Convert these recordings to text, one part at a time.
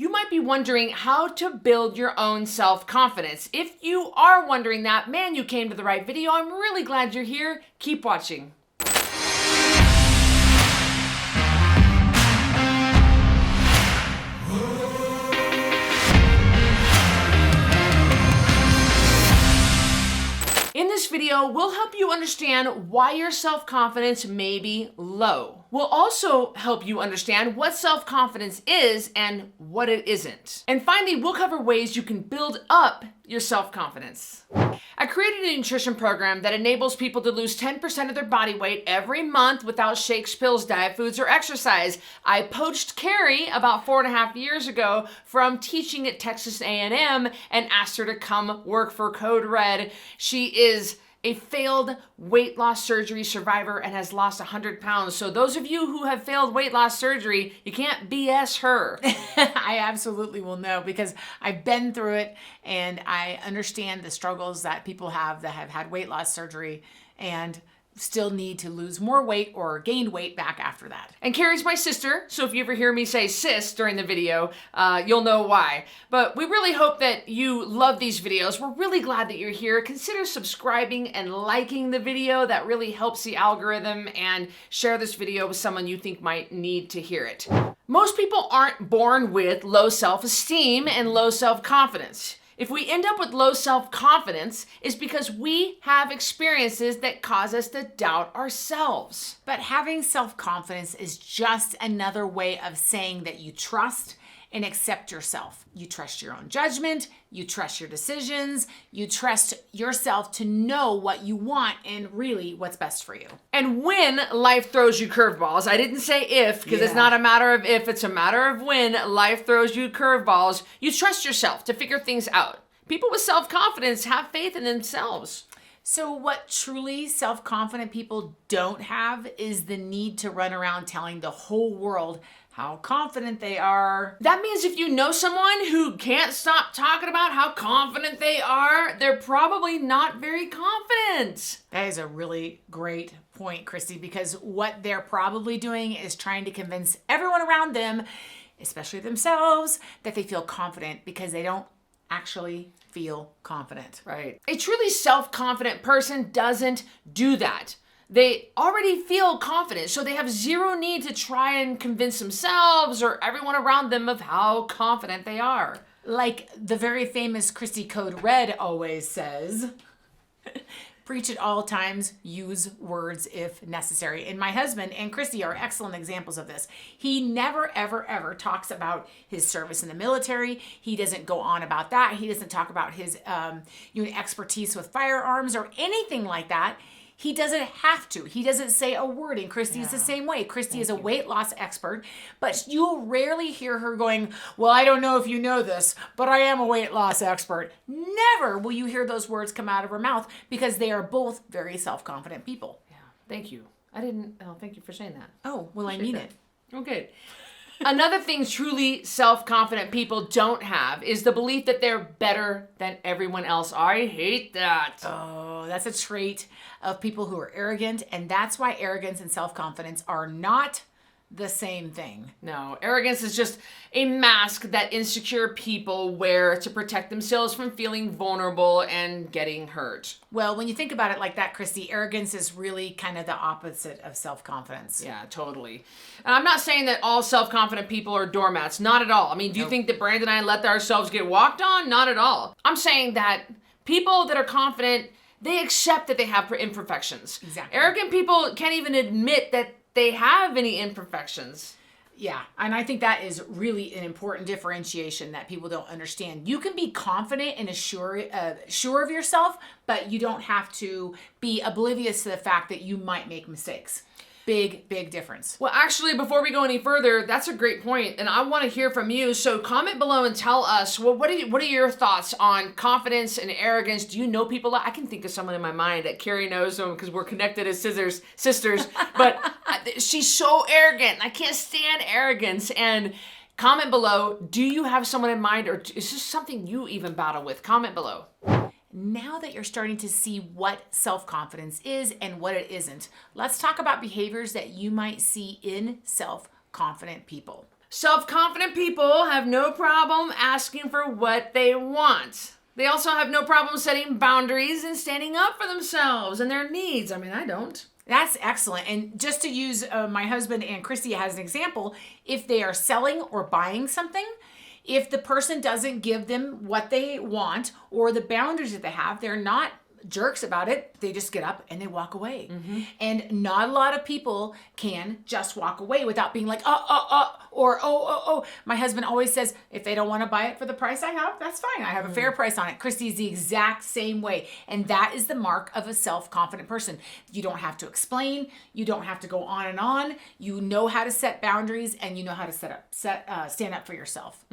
You might be wondering how to build your own self-confidence. If you are wondering that, man, you came to the right video. I'm really glad you're here. Keep watching. In this video, we'll help you understand why your self-confidence may be low. We'll also help you understand what self-confidence is and what it isn't. And finally, we'll cover ways you can build up your self-confidence. I created a nutrition program that enables people to lose 10% of their body weight every month without shakes, pills, diet foods, or exercise. I poached Carrie about 4.5 years ago from teaching at Texas A&M and asked her to come work for Code Red. She is a failed weight loss surgery survivor and has lost 100 pounds. So those of you who have failed weight loss surgery, you can't BS her. I absolutely will know because I've been through it and I understand the struggles that people have that have had weight loss surgery and still need to lose more weight or gain weight back after that. And Carrie's my sister, so if you ever hear me say sis during the video, you'll know why. But we really hope that you love these videos. We're really glad that you're here. Consider subscribing and liking the video. That really helps the algorithm, and share this video with someone you think might need to hear it. Most people aren't born with low self-esteem and low self-confidence. If we end up with low self-confidence, it's because we have experiences that cause us to doubt ourselves. But having self-confidence is just another way of saying that you trust and accept yourself. You trust your own judgment, you trust your decisions, you trust yourself to know what you want and really what's best for you. And when life throws you curveballs, I didn't say if, because it's not a matter of if, it's a matter of when life throws you curveballs, you trust yourself to figure things out. People with self-confidence have faith in themselves. So what truly self-confident people don't have is the need to run around telling the whole world how confident they are. That means if you know someone who can't stop talking about how confident they are, they're probably not very confident. That is a really great point, Cristy, because what they're probably doing is trying to convince everyone around them, especially themselves, that they feel confident because they don't actually feel confident. Right. A truly self-confident person doesn't do that. They already feel confident, so they have zero need to try and convince themselves or everyone around them of how confident they are. Like the very famous Cristy Code Red always says, preach at all times, use words if necessary. And my husband and Cristy are excellent examples of this. He never, ever, ever talks about his service in the military. He doesn't go on about that. He doesn't talk about his expertise with firearms or anything like that. He doesn't have to. He doesn't say a word. And Cristy is the same way. Cristy is a weight loss expert, but you'll rarely hear her going, well, I don't know if you know this, but I am a weight loss expert. Never will you hear those words come out of her mouth because they are both very self-confident people. Yeah, thank you. Thank you for saying that. Oh, well, I mean it. Okay. Another thing truly self-confident people don't have is the belief that they're better than everyone else. I hate that. Oh, that's a trait of people who are arrogant, and that's why arrogance and self-confidence are not the same thing. No, arrogance is just a mask that insecure people wear to protect themselves from feeling vulnerable and getting hurt. Well, when you think about it like that, Cristy, arrogance is really kind of the opposite of self-confidence. Yeah, totally. And I'm not saying that all self-confident people are doormats. Not at all. I mean, do you think that Brandon and I let ourselves get walked on? Not at all. I'm saying that people that are confident, they accept that they have imperfections. Exactly. Arrogant people can't even admit that they have any imperfections. Yeah, and I think that is really an important differentiation that people don't understand. You can be confident and sure of yourself, but you don't have to be oblivious to the fact that you might make mistakes. Big, big difference. Well, actually, before we go any further, that's a great point, and I want to hear from you. So comment below and tell us, well, what are your thoughts on confidence and arrogance? Do you know people? I can think of someone in my mind that Carrie knows them because we're connected as sisters, but she's so arrogant. I can't stand arrogance. And comment below, do you have someone in mind, or is this something you even battle with? Comment below. Now that you're starting to see what self-confidence is and what it isn't, let's talk about behaviors that you might see in self-confident people. Self-confident people have no problem asking for what they want. They also have no problem setting boundaries and standing up for themselves and their needs. I mean, I don't. That's excellent. And just to use my husband and Cristy as an example, if they are selling or buying something, if the person doesn't give them what they want or the boundaries that they have, they're not jerks about it. They just get up and they walk away. And not a lot of people can just walk away without being like, or oh. My husband always says, if they don't want to buy it for the price I have, that's fine. I have a fair price on it. Cristy's the exact same way. And that is the mark of a self-confident person. You don't have to explain. You don't have to go on and on. You know how to set boundaries and you know how to stand up for yourself.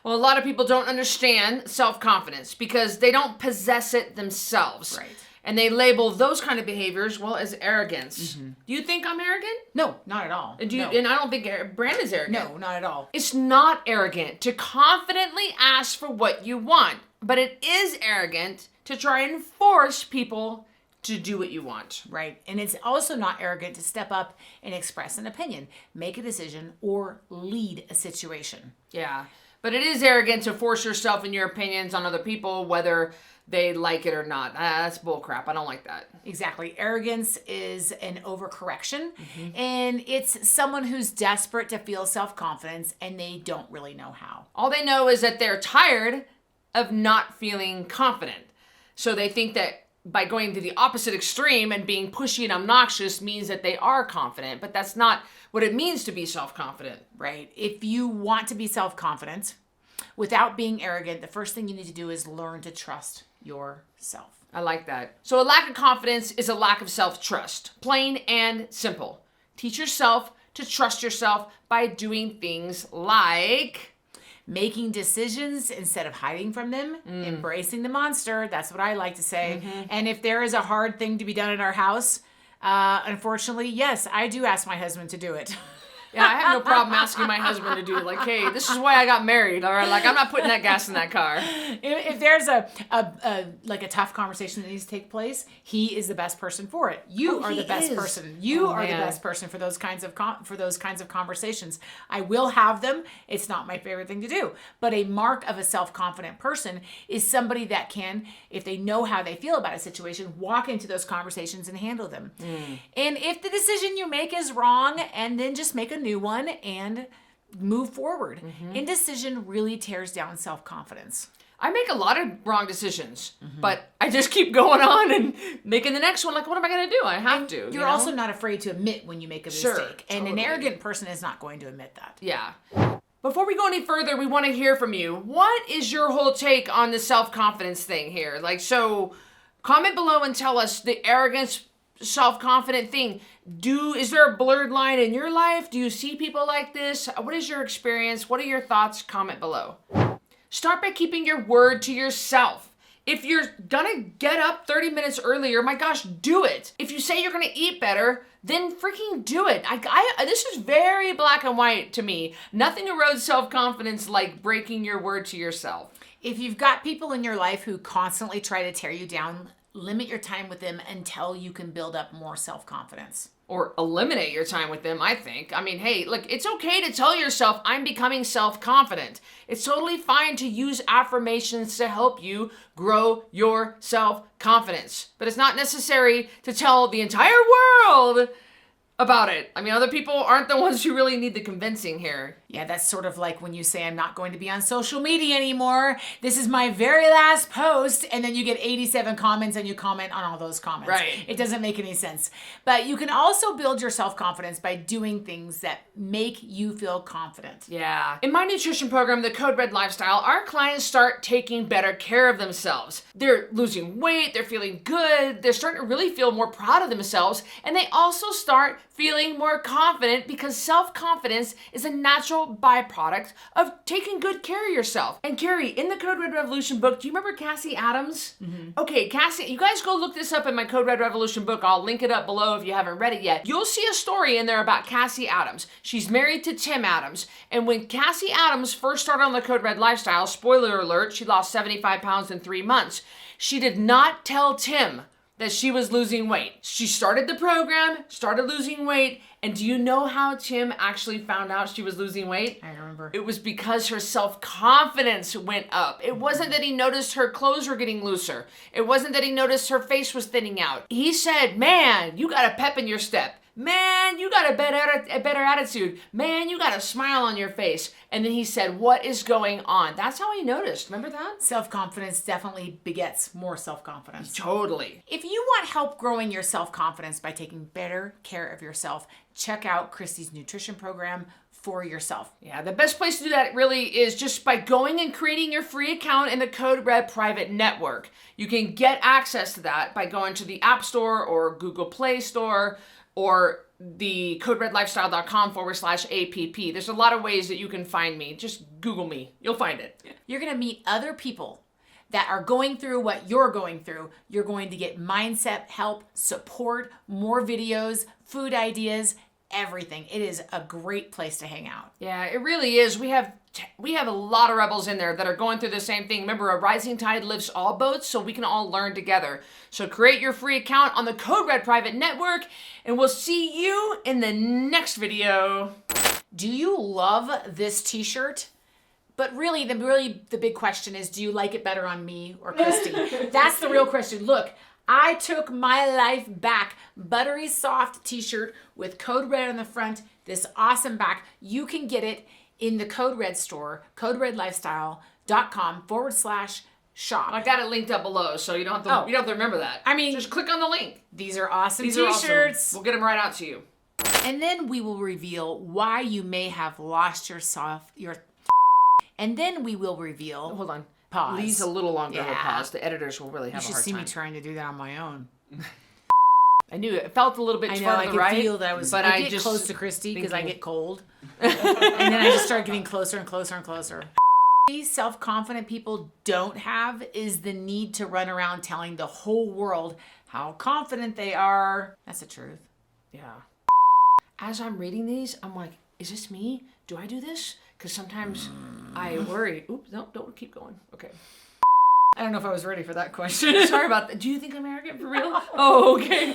Well, a lot of people don't understand self-confidence because they don't possess it themselves. Right. And they label those kind of behaviors, well, as arrogance. Do you think I'm arrogant? No, not at all. And I don't think Brandon's arrogant. No, not at all. It's not arrogant to confidently ask for what you want, but it is arrogant to try and force people to do what you want. Right. And it's also not arrogant to step up and express an opinion, make a decision, or lead a situation. Yeah. But it is arrogant to force yourself and your opinions on other people, whether they like it or not. That's bullcrap. I don't like that. Exactly. Arrogance is an overcorrection, and it's someone who's desperate to feel self-confidence, and they don't really know how. All they know is that they're tired of not feeling confident. So they think that by going to the opposite extreme and being pushy and obnoxious means that they are confident, but that's not what it means to be self-confident. Right. If you want to be self-confident without being arrogant, the first thing you need to do is learn to trust yourself. I like that. So a lack of confidence is a lack of self-trust. Plain and simple. Teach yourself to trust yourself by doing things like making decisions instead of hiding from them, embracing the monster. That's what I like to say. And if there is a hard thing to be done in our house, unfortunately, yes, I do ask my husband to do it. Yeah, I have no problem asking my husband to do it. Like, hey, this is why I got married. All right, like I'm not putting that gas in that car. If there's a tough conversation that needs to take place, he is the best person for it. You are the best person. You are the best person for those kinds of conversations. I will have them. It's not my favorite thing to do, but a mark of a self-confident person is somebody that can, if they know how they feel about a situation, walk into those conversations and handle them. And if the decision you make is wrong, and then just make a new one and move forward. Indecision really tears down self-confidence. I make a lot of wrong decisions, but I just keep going on and making the next one. Like, what am I going to do? I have to. You're also not afraid to admit when you make a mistake. Sure, and totally. an arrogant person is not going to admit that. Yeah. Before we go any further, we want to hear from you. What is your whole take on the self-confidence thing here? Like, so comment below and tell us the arrogance, self-confident thing. Is there a blurred line in your life? Do you see people like this? What is your experience? What are your thoughts? Comment below. Start by keeping your word to yourself. If you're gonna get up 30 minutes earlier, my gosh, do it. If you say you're gonna eat better, then freaking do it. This is very black and white to me. Nothing erodes self-confidence like breaking your word to yourself. If you've got people in your life who constantly try to tear you down, limit your time with them until you can build up more self-confidence. Or eliminate your time with them, I think. I mean, hey, look, it's okay to tell yourself, I'm becoming self-confident. It's totally fine to use affirmations to help you grow your self-confidence. But it's not necessary to tell the entire world about it. I mean, other people aren't the ones who really need the convincing here. Yeah, that's sort of like when you say, I'm not going to be on social media anymore. This is my very last post. And then you get 87 comments and you comment on all those comments. Right. It doesn't make any sense. But you can also build your self-confidence by doing things that make you feel confident. Yeah. In my nutrition program, the Code Red Lifestyle, our clients start taking better care of themselves. They're losing weight. They're feeling good. They're starting to really feel more proud of themselves. And they also start feeling more confident because self-confidence is a natural byproduct of taking good care of yourself. And Carrie, in the Code Red Revolution book, do you remember Cassie Adams? Okay, Cassie, you guys go look this up in my Code Red Revolution book. I'll link it up below if you haven't read it yet. You'll see a story in there about Cassie Adams. She's married to Tim Adams. And when Cassie Adams first started on the Code Red Lifestyle, spoiler alert, she lost 75 pounds in 3 months. She did not tell Tim that she was losing weight. She started the program, started losing weight, and do you know how Tim actually found out she was losing weight? I remember. It was because her self-confidence went up. It wasn't that he noticed her clothes were getting looser. It wasn't that he noticed her face was thinning out. He said, man, you got a pep in your step. Man, you got a better attitude. Man, you got a smile on your face. And then he said, what is going on? That's how he noticed. Remember that? Self-confidence definitely begets more self-confidence. Totally. If you want help growing your self-confidence by taking better care of yourself, check out Cristy's nutrition program for yourself. Yeah, the best place to do that really is just by going and creating your free account in the Code Red private network. You can get access to that by going to the App Store or Google Play Store or the coderedlifestyle.com/app. There's a lot of ways that you can find me. Just Google me. You'll find it. You're going to meet other people that are going through what you're going through. You're going to get mindset help, support, more videos, food ideas, everything. It is a great place to hang out. Yeah, it really is. We have a lot of rebels in there that are going through the same thing. Remember, a rising tide lifts all boats, so we can all learn together. So create your free account on the Code Red private network, and we'll see you in the next video. Do you love this t-shirt? But really, the big question is, do you like it better on me or Cristy? That's the real question. Look, I took my life back. Buttery soft t-shirt with Code Red on the front, this awesome back. You can get it in the Code Red store, coderedlifestyle.com/shop. I got it linked up below, so you don't have to remember that. I mean, just click on the link. These are awesome These t-shirts. are awesome. We'll get them right out to you. And then we will reveal why you may have lost and then we will reveal. Hold on. Pause. Lee's a little longer of a Yeah. pause. The editors will really have a You hard should see time. me trying to do that on my own. I knew it. It felt a little bit I know, far I to could the right. feel that I get close to Cristy because I get cold. And then I just start getting closer and closer and closer. Self-confident people don't have is the need to run around telling the whole world how confident they are. That's the truth. Yeah. As I'm reading these, I'm like, is this me? Do I do this? Because sometimes I worry. Oops, no, don't keep going. Okay. I don't know if I was ready for that question. Sorry about that. Do you think I'm arrogant for real? Oh, okay.